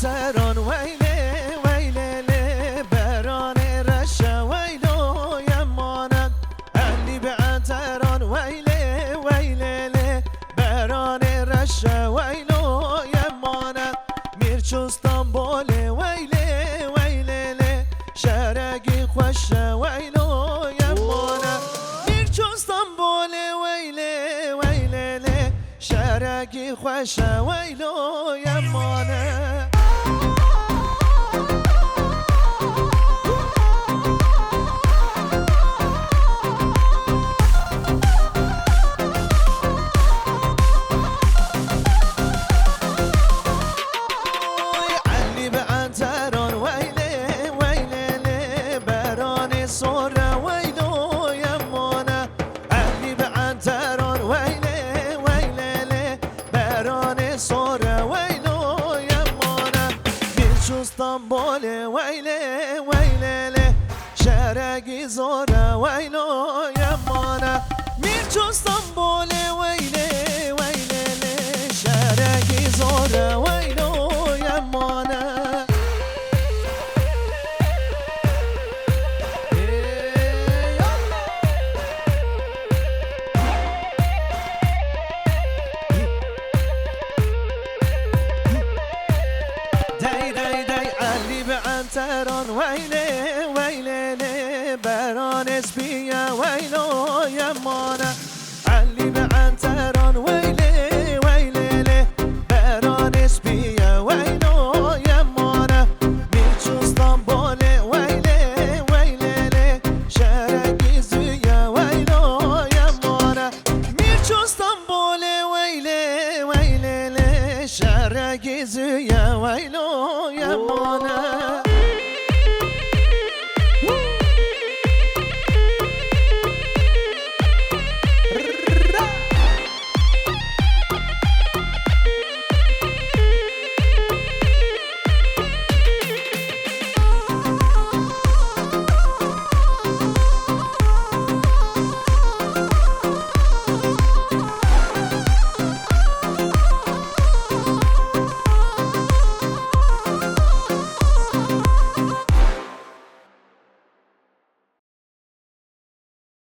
بعتران ويلي ويلي بران رشا ويلو يمانا اللي بعتران ويلي ويلي بران رشا ويلو يمانا ميرچو اسطنبول ويلي ويلي شرقي خوش ويلو يمانا ميرچو اسطنبول ويلي ويلي شرقي خوش ويلو يمانا علي بعتران ويلي ويلي براني صورة ويلو يمانا علي بعتران ويلي ويلي براني صورة ويلو يمانا ميرچو اسطنبول ويلي ويلي شرقي زورة ويلو يمانا ميرچو اسطنبول ويلي ويلي شرقي زورة ويلو يمانا داي علي بعتران ويلي ويلي بران اسبيا ويلو يمانا علي بعتران ويلي ويلي بران اسبيا ويلو يمانا ميرچو اسطنبول ويلي ويلي شرقي زويا ويلو يمانا ميرچو اسطنبول ويلي ويلي شرقي زويا ويلو يمانا